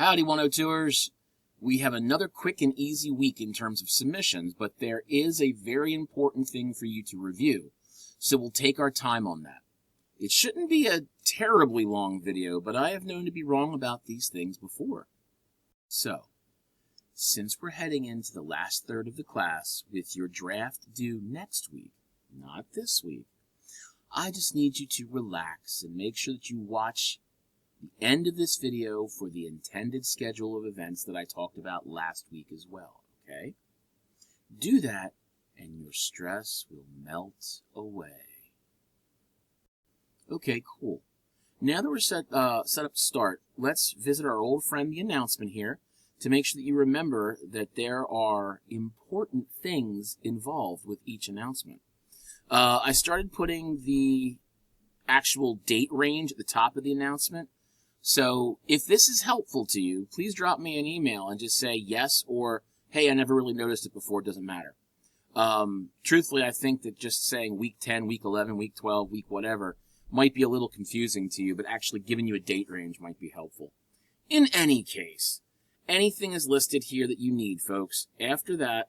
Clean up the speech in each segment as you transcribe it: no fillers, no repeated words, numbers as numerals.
Howdy 102ers. We have another quick and easy week in terms of submissions, but there is a very important thing for you to review, so we'll take our time on that. It shouldn't be a terribly long video, but I have known to be wrong about these things before. So, since we're heading into the last third of the class with your draft due next week, not this week, I just need you to relax and make sure that you watch the end of this video for the intended schedule of events that I talked about last week as well, okay? Do that, and your stress will melt away. Okay, cool. Now that we're set up to start, let's visit our old friend, the announcement here, to make sure that you remember that there are important things involved with each announcement. I started putting the actual date range at the top of the announcement. So if this is helpful to you, please drop me an email and just say yes or, hey, I never really noticed it before, it doesn't matter. Truthfully, I think that just saying week 10, week 11, week 12, week whatever might be a little confusing to you, but actually giving you a date range might be helpful. In any case, anything is listed here that you need, folks. After that,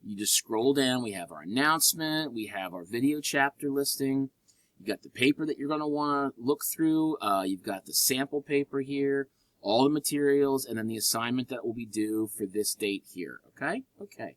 you just scroll down. We have our announcement. We have our video chapter listing. You've got the paper that you're going to want to look through. You've got the sample paper here, all the materials, and then the assignment that will be due for this date here. Okay? Okay.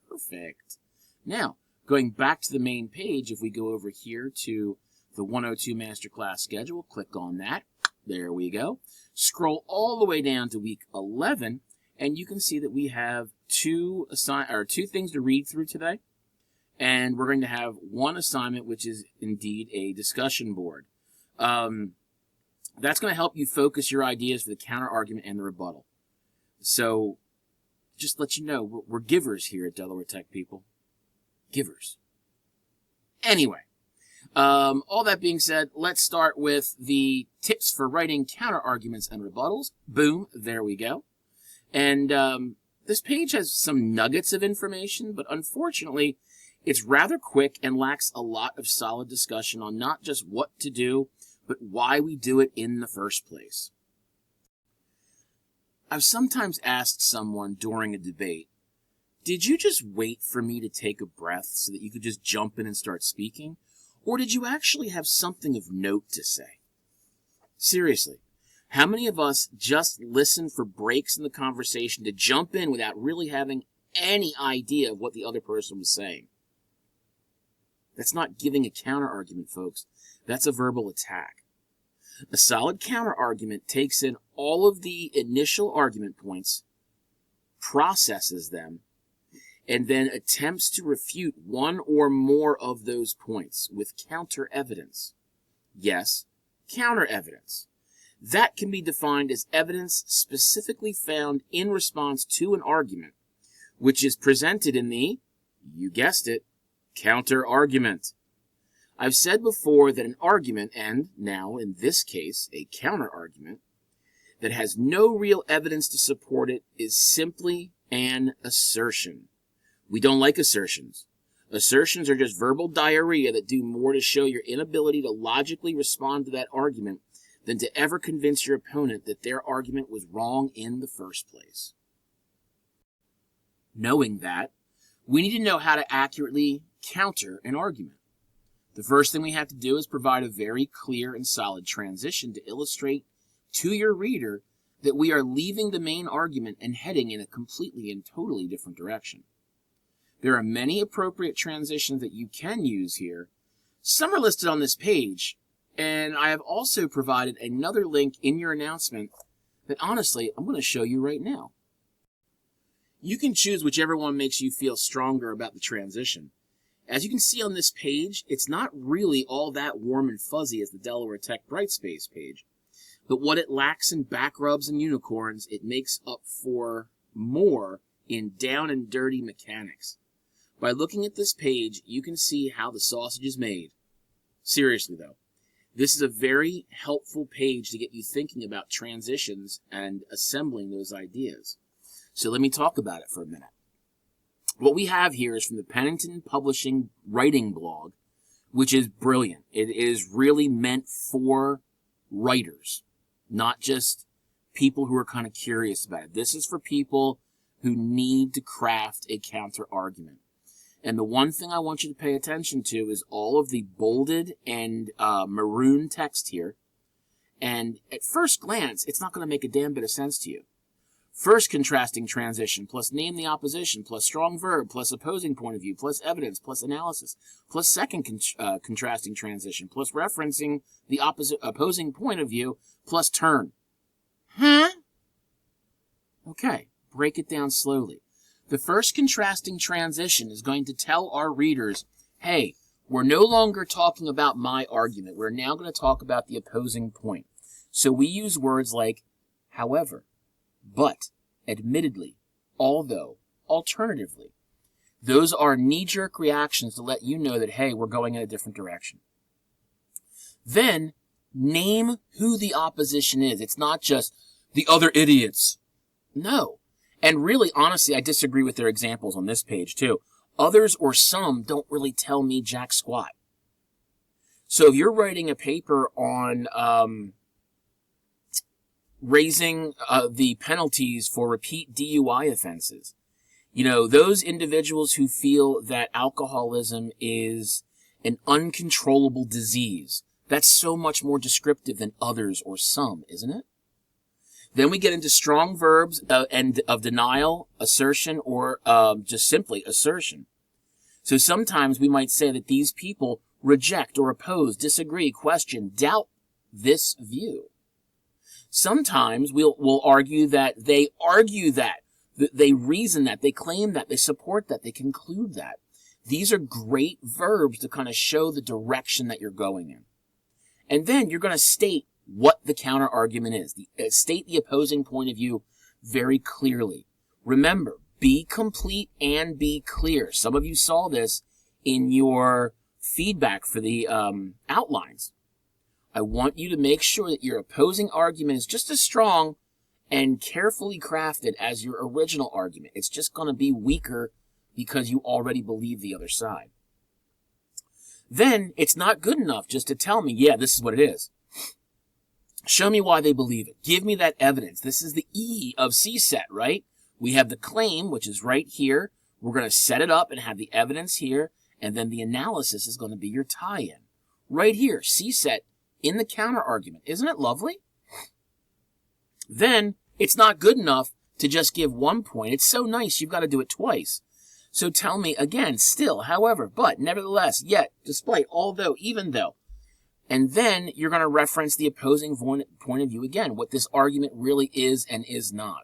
Perfect. Now, going back to the main page, if we go over here to the 102 Masterclass schedule, click on that. There we go. Scroll all the way down to week 11, and you can see that we have two things to read through today. And we're going to have one assignment, which is indeed a discussion board. That's going to help you focus your ideas for the counterargument and the rebuttal. So, just let you know, we're givers here at Delaware Tech, people. Givers. Anyway, all that being said, let's start with the tips for writing counterarguments and rebuttals. Boom, there we go. And this page has some nuggets of information, but unfortunately, it's rather quick and lacks a lot of solid discussion on not just what to do, but why we do it in the first place. I've sometimes asked someone during a debate, did you just wait for me to take a breath so that you could just jump in and start speaking? Or did you actually have something of note to say? Seriously, how many of us just listen for breaks in the conversation to jump in without really having any idea of what the other person was saying? That's not giving a counterargument, folks. That's a verbal attack. A solid counterargument takes in all of the initial argument points, processes them, and then attempts to refute one or more of those points with counter-evidence. Yes, counter-evidence. That can be defined as evidence specifically found in response to an argument, which is presented in the, you guessed it, counter-argument. I've said before that an argument, and now in this case a counter-argument, that has no real evidence to support it is simply an assertion. We don't like assertions. Assertions are just verbal diarrhea that do more to show your inability to logically respond to that argument than to ever convince your opponent that their argument was wrong in the first place. Knowing that, we need to know how to accurately counter an argument. The first thing we have to do is provide a very clear and solid transition to illustrate to your reader that we are leaving the main argument and heading in a completely and totally different direction. There are many appropriate transitions that you can use here. Some are listed on this page, and I have also provided another link in your announcement that honestly I'm going to show you right now. You can choose whichever one makes you feel stronger about the transition. As you can see on this page, it's not really all that warm and fuzzy as the Delaware Tech Brightspace page. But what it lacks in back rubs and unicorns, it makes up for more in down and dirty mechanics. By looking at this page, you can see how the sausage is made. Seriously, though, this is a very helpful page to get you thinking about transitions and assembling those ideas. So let me talk about it for a minute. What we have here is from the Pennington Publishing writing blog, which is brilliant. It is really meant for writers, not just people who are kind of curious about it. This is for people who need to craft a counter argument. And the one thing I want you to pay attention to is all of the bolded and maroon text here. And at first glance, it's not going to make a damn bit of sense to you. First contrasting transition, plus name the opposition, plus strong verb, plus opposing point of view, plus evidence, plus analysis, plus second contrasting transition, plus referencing the opposing point of view, plus turn. Huh? Okay, break it down slowly. The first contrasting transition is going to tell our readers, hey, we're no longer talking about my argument. We're now going to talk about the opposing point. So we use words like however, but, admittedly, although, alternatively. Those are knee-jerk reactions to let you know that, hey, we're going in a different direction. Then, name who the opposition is. It's not just the other idiots. No. And really, honestly, I disagree with their examples on this page, too. Others or some don't really tell me jack squat. So if you're writing a paper on raising the penalties for repeat DUI offenses, you know, those individuals who feel that alcoholism is an uncontrollable disease, that's so much more descriptive than others or some, isn't it? Then we get into strong verbs and of denial, assertion, or just simply assertion. So sometimes we might say that these people reject or oppose, disagree, question, doubt this view. Sometimes we'll argue that they argue that, they reason that, they claim that, they support that, they conclude that. These are great verbs to kind of show the direction that you're going in. And then you're going to state what the counter argument is. State the opposing point of view very clearly. Remember, be complete and be clear. Some of you saw this in your feedback for the outlines. I want you to make sure that your opposing argument is just as strong and carefully crafted as your original argument. It's just going to be weaker because you already believe the other side. Then it's not good enough just to tell me, yeah, this is what it is. Show me why they believe it. Give me that evidence. This is the E of CSET, right? We have the claim, which is right here. We're going to set it up and have the evidence here, and then the analysis is going to be your tie-in. Right here, CSET in the counter argument. Isn't it lovely? Then it's not good enough to just give 1 point. It's so nice, you've got to do it twice. So tell me again, still, however, but, nevertheless, yet, despite, although, even though. And then you're going to reference the opposing point of view again, what this argument really is and is not.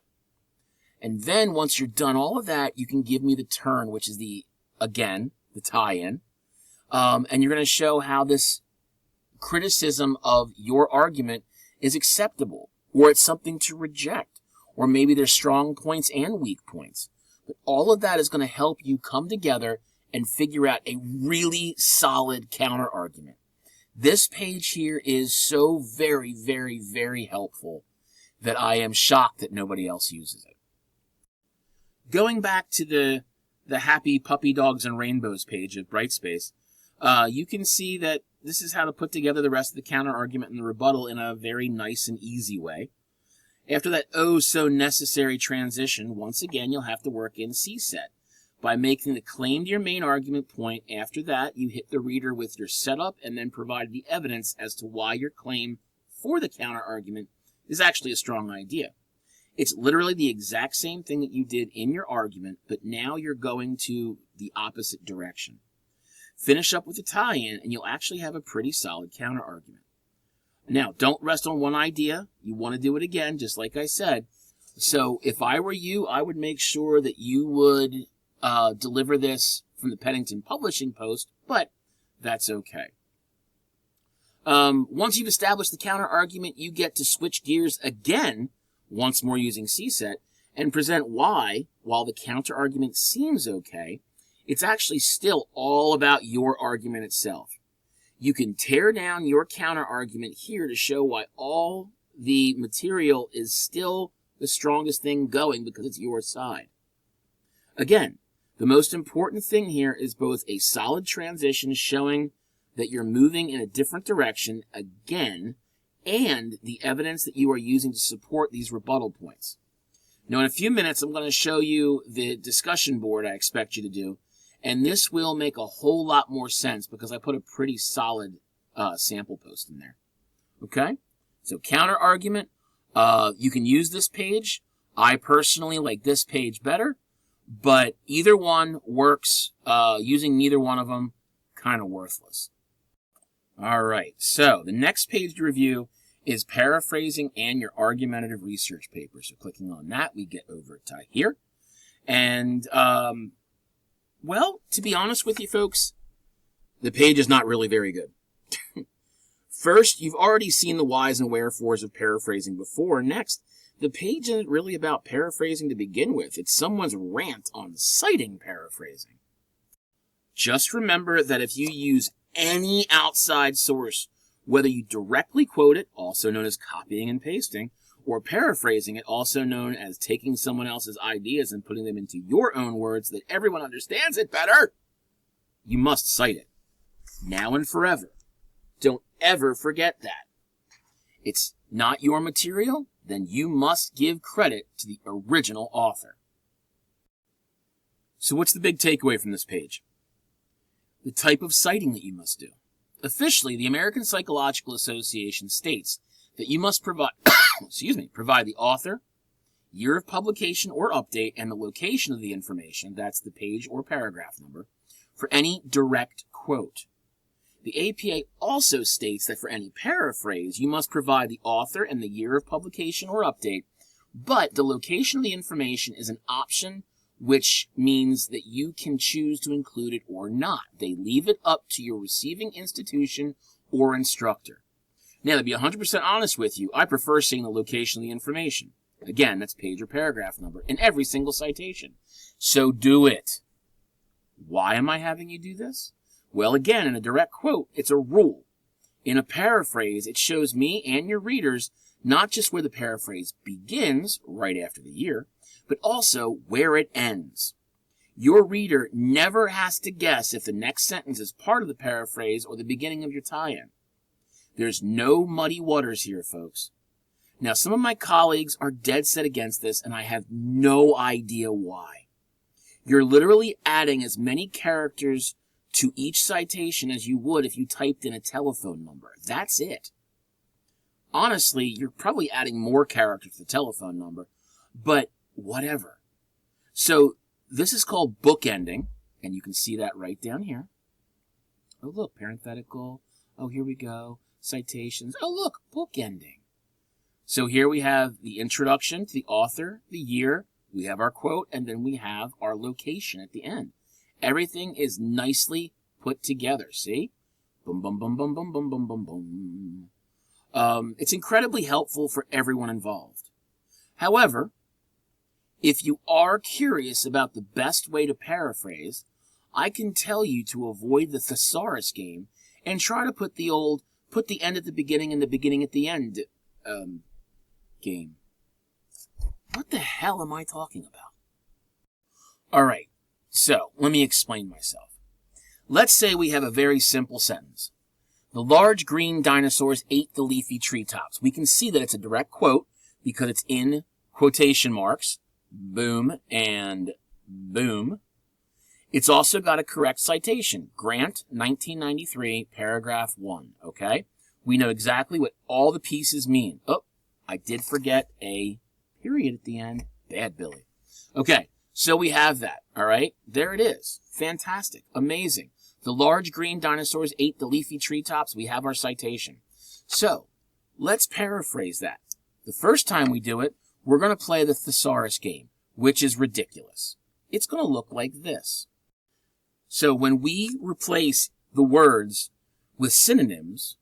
And then once you're done all of that, you can give me the turn, which is the tie-in. And you're going to show how this criticism of your argument is acceptable, or it's something to reject, or maybe there's strong points and weak points. But all of that is going to help you come together and figure out a really solid counter argument. This page here is so very, very, very helpful that I am shocked that nobody else uses it. Going back to the happy puppy dogs and rainbows page of Brightspace, you can see that this is how to put together the rest of the counter argument and the rebuttal in a very nice and easy way. After that oh so necessary transition, once again you'll have to work in CSET. By making the claim to your main argument point, after that you hit the reader with your setup and then provide the evidence as to why your claim for the counter argument is actually a strong idea. It's literally the exact same thing that you did in your argument, but now you're going to the opposite direction. Finish up with the tie-in, and you'll actually have a pretty solid counter-argument. Now, don't rest on one idea. You want to do it again, just like I said. So if I were you, I would make sure that you would deliver this from the Pennington Publishing Post, but that's okay. Once you've established the counter-argument, you get to switch gears again, once more using CSET, and present why, while the counter-argument seems okay, it's actually still all about your argument itself. You can tear down your counter-argument here to show why all the material is still the strongest thing going because it's your side. Again, the most important thing here is both a solid transition showing that you're moving in a different direction again, and the evidence that you are using to support these rebuttal points. Now, in a few minutes, I'm going to show you the discussion board I expect you to do, and this will make a whole lot more sense because I put a pretty solid sample post in there. Okay? So, counter argument, you can use this page. I personally like this page better, but either one works. Using neither one of them, kind of worthless. All right, so the next page to review is paraphrasing and your argumentative research paper. So clicking on that, we get over to here. And, well, to be honest with you folks, the page is not really very good. First, you've already seen the whys and wherefores of paraphrasing before. Next, the page isn't really about paraphrasing to begin with. It's someone's rant on citing paraphrasing. Just remember that if you use any outside source, whether you directly quote it, also known as copying and pasting, or paraphrasing it, also known as taking someone else's ideas and putting them into your own words that everyone understands it better, you must cite it. Now and forever. Don't ever forget that. It's not your material, then you must give credit to the original author. So what's the big takeaway from this page? The type of citing that you must do. Officially, the American Psychological Association states that you must provide, provide the author, year of publication or update, and the location of the information, that's the page or paragraph number, for any direct quote. The APA also states that for any paraphrase, you must provide the author and the year of publication or update, but the location of the information is an option, which means that you can choose to include it or not. They leave it up to your receiving institution or instructor. Now, to be 100% honest with you, I prefer seeing the location of the information. Again, that's page or paragraph number in every single citation. So do it. Why am I having you do this? Well, again, in a direct quote, it's a rule. In a paraphrase, it shows me and your readers not just where the paraphrase begins, right after the year, but also where it ends. Your reader never has to guess if the next sentence is part of the paraphrase or the beginning of your tie-in. There's no muddy waters here, folks. Now, some of my colleagues are dead set against this, and I have no idea why. You're literally adding as many characters to each citation as you would if you typed in a telephone number. That's it. Honestly, you're probably adding more characters to the telephone number, but whatever. So this is called bookending, and you can see that right down here. Oh, look, parenthetical. Oh, here we go. Citations. Oh, look, bookending. So here we have the introduction to the author, the year, we have our quote, and then we have our location at the end. Everything is nicely put together, see? Boom, boom, boom, boom, boom, boom, boom, boom, boom. It's incredibly helpful for everyone involved. However, if you are curious about the best way to paraphrase, I can tell you to avoid the thesaurus game and try to put the end at the beginning and the beginning at the end game. What the hell am I talking about? All right, so let me explain myself. Let's say we have a very simple sentence. The large green dinosaurs ate the leafy treetops. We can see that it's a direct quote because it's in quotation marks. Boom and boom. It's also got a correct citation. Grant, 1993, paragraph 1, okay? We know exactly what all the pieces mean. Oh, I did forget a period at the end. Bad Billy. Okay, so we have that, all right? There it is. Fantastic. Amazing. The large green dinosaurs ate the leafy treetops. We have our citation. So, let's paraphrase that. The first time we do it, we're going to play the thesaurus game, which is ridiculous. It's going to look like this. So when we replace the words with synonyms,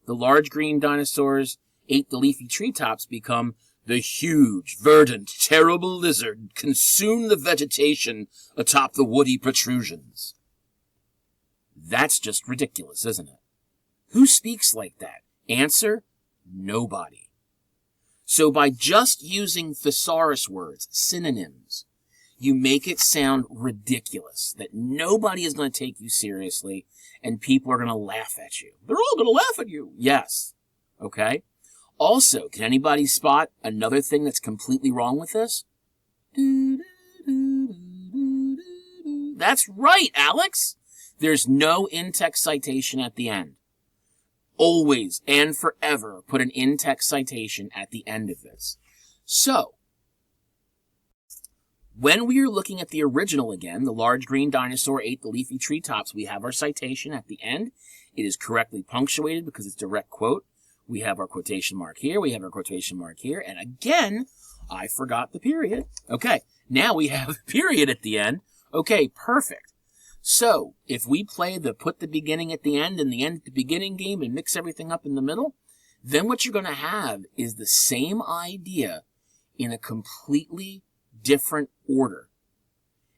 the large green dinosaurs ate the leafy treetops become the huge, verdant, terrible lizard consumed the vegetation atop the woody protrusions. That's just ridiculous, isn't it? Who speaks like that? Answer, nobody. So by just using thesaurus words, synonyms, you make it sound ridiculous, that nobody is going to take you seriously, and people are going to laugh at you. They're all going to laugh at you. Yes, Okay? Also, can anybody spot another thing that's completely wrong with this? That's right, Alex. There's no in-text citation at the end. Always and forever put an in-text citation at the end of this. So, when we are looking at the original again, the large green dinosaur ate the leafy treetops, we have our citation at the end. It is correctly punctuated because it's direct quote. We have our quotation mark here, we have our quotation mark here, and again, I forgot the period. Okay, now we have the period at the end. Okay, perfect. So, if we play the put the beginning at the end and the end at the beginning game and mix everything up in the middle, then what you're going to have is the same idea in a completely different order.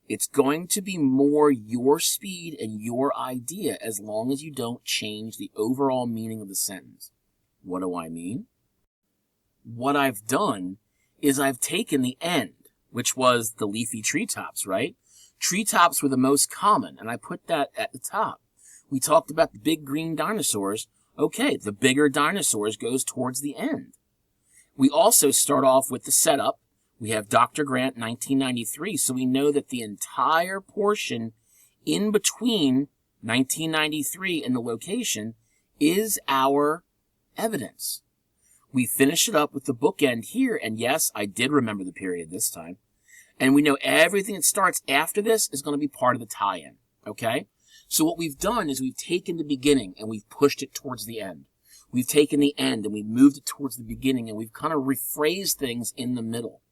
It's going to be more your speed and your idea as long as you don't change the overall meaning of the sentence. What do I mean? What I've done is I've taken the end, which was the leafy treetops, right? Treetops were the most common, and I put that at the top. We talked about the big green dinosaurs. Okay, the bigger dinosaurs goes towards the end. We also start off with the setup. We have Dr. Grant, 1993, so we know that the entire portion in between 1993 and the location is our evidence. We finish it up with the bookend here, and yes, I did remember the period this time. And we know everything that starts after this is going to be part of the tie-in, okay? So what we've done is we've taken the beginning and we've pushed it towards the end. We've taken the end and we've moved it towards the beginning, and we've kind of rephrased things in the middle.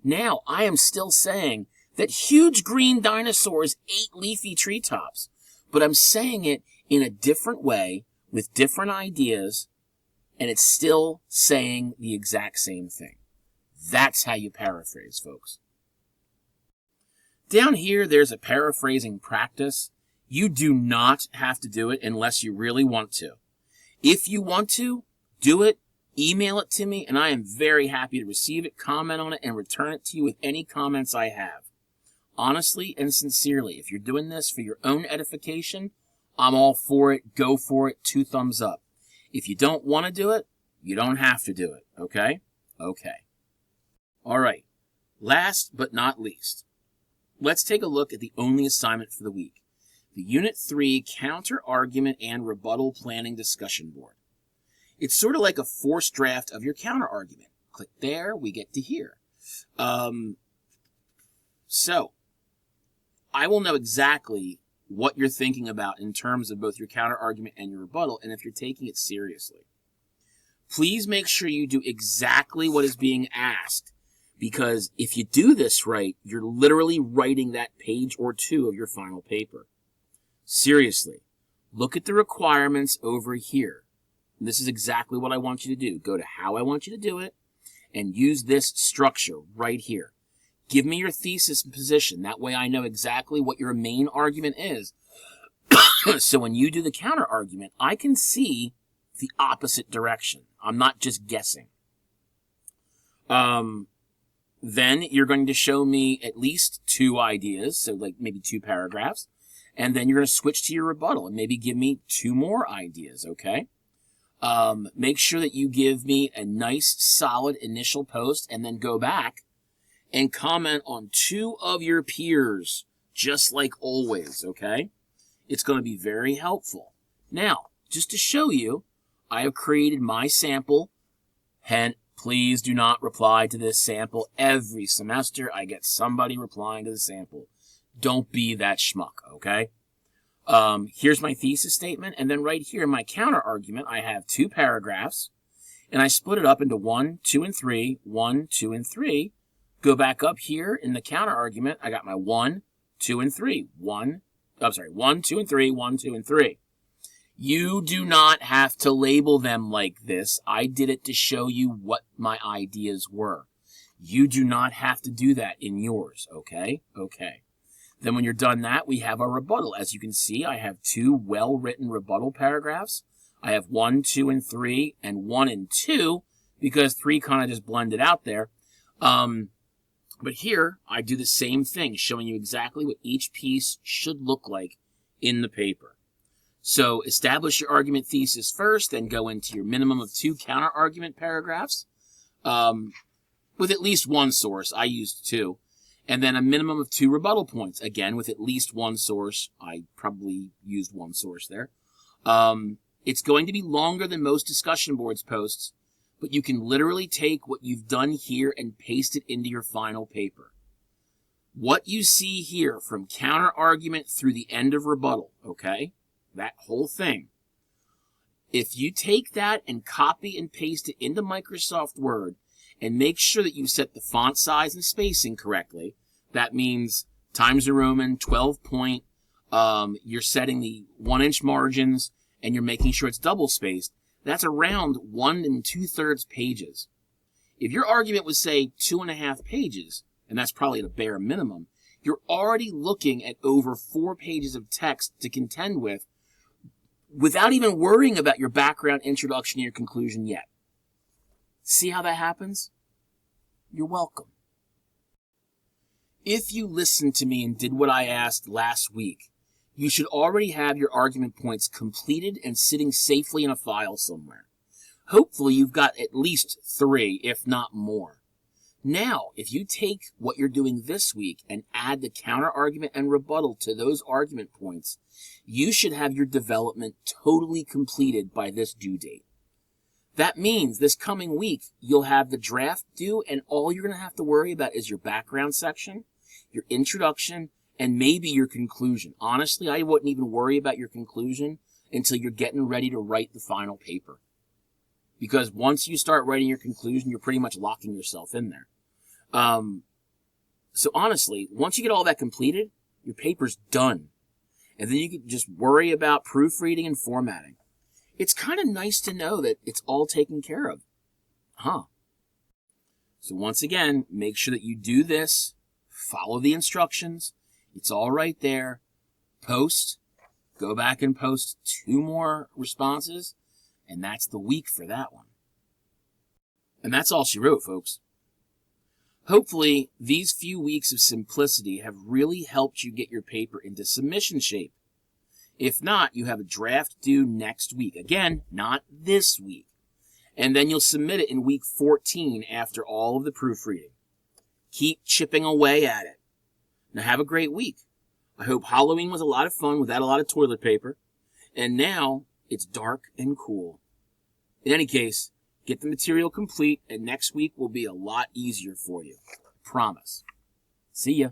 Now, I am still saying that huge green dinosaurs ate leafy treetops, but I'm saying it in a different way with different ideas, and it's still saying the exact same thing. That's how you paraphrase, folks. Down here, there's a paraphrasing practice. You do not have to do it unless you really want to. If you want to, do it, email it to me, and I am very happy to receive it, comment on it, and return it to you with any comments I have. Honestly and sincerely, if you're doing this for your own edification, I'm all for it. Go for it. 2 thumbs up. If you don't want to do it, you don't have to do it, okay? Okay. All right. Last but not least, let's take a look at the only assignment for the week, the Unit 3 Counter-Argument and Rebuttal Planning Discussion Board. It's sort of like a forced draft of your counter-argument. Click there, we get to here. So, I will know exactly what you're thinking about in terms of both your counter-argument and your rebuttal, and if you're taking it seriously. Please make sure you do exactly what is being asked, because if you do this right, you're literally writing that page or 2 of your final paper. Seriously, look at the requirements over here. This is exactly what I want you to do. Go to how I want you to do it, and use this structure right here. Give me your thesis and position. That way I know exactly what your main argument is. So when you do the counter argument, I can see the opposite direction. I'm not just guessing. Then you're going to show me at least 2 ideas, so like maybe 2 paragraphs. And then you're going to switch to your rebuttal and maybe give me 2 more ideas, okay? Make sure that you give me a nice, solid initial post and then go back and comment on 2 of your peers, just like always, okay? It's going to be very helpful. Now, just to show you, I have created my sample. Hence, please do not reply to this sample. Every semester, I get somebody replying to the sample. Don't be that schmuck, okay? Here's my thesis statement, and then right here in my counter argument, I have 2 paragraphs, and I split it up into 1, 2, and 3, 1, 2, and 3. Go back up here in the counter argument, I got my 1, 2, and 3. 1, 2, and 3, 1, 2, and 3. You do not have to label them like this. I did it to show you what my ideas were. You do not have to do that in yours, okay? Okay. Then when you're done that, we have our rebuttal. As you can see, I have 2 well-written rebuttal paragraphs. I have 1, 2, and 3, and 1 and 2, because 3 kind of just blended out there. But here, I do the same thing, showing you exactly what each piece should look like in the paper. So establish your argument thesis first, then go into your minimum of 2 counter-argument paragraphs with at least one source. I used 2. And then a minimum of 2 rebuttal points, again, with at least one source. I probably used one source there. It's going to be longer than most discussion boards posts, but you can literally take what you've done here and paste it into your final paper. What you see here from counter-argument through the end of rebuttal, okay, that whole thing, if you take that and copy and paste it into Microsoft Word and make sure that you set the font size and spacing correctly, that means Times New Roman, 12 point, you're setting the 1-inch margins, and you're making sure it's double spaced, that's around 1 2/3 pages. If your argument was, say, 2.5 pages, and that's probably at a bare minimum, you're already looking at over 4 pages of text to contend with without even worrying about your background, introduction, and your conclusion yet. See how that happens? You're welcome. If you listened to me and did what I asked last week, you should already have your argument points completed and sitting safely in a file somewhere. Hopefully you've got at least 3, if not more. Now, if you take what you're doing this week and add the counter-argument and rebuttal to those argument points, you should have your development totally completed by this due date. That means this coming week, you'll have the draft due, and all you're going to have to worry about is your background section, your introduction, and maybe your conclusion. Honestly, I wouldn't even worry about your conclusion until you're getting ready to write the final paper. Because once you start writing your conclusion, you're pretty much locking yourself in there. So honestly, once you get all that completed, your paper's done. And then you can just worry about proofreading and formatting. It's kind of nice to know that it's all taken care of. So once again, make sure that you do this, follow the instructions. It's all right there. Post. Go back and post 2 more responses. And that's the week for that one. And that's all she wrote, folks. Hopefully, these few weeks of simplicity have really helped you get your paper into submission shape. If not, you have a draft due next week. Again, not this week. And then you'll submit it in week 14 after all of the proofreading. Keep chipping away at it. Now have a great week. I hope Halloween was a lot of fun without a lot of toilet paper. And now it's dark and cool. In any case, get the material complete, and next week will be a lot easier for you. Promise. See ya.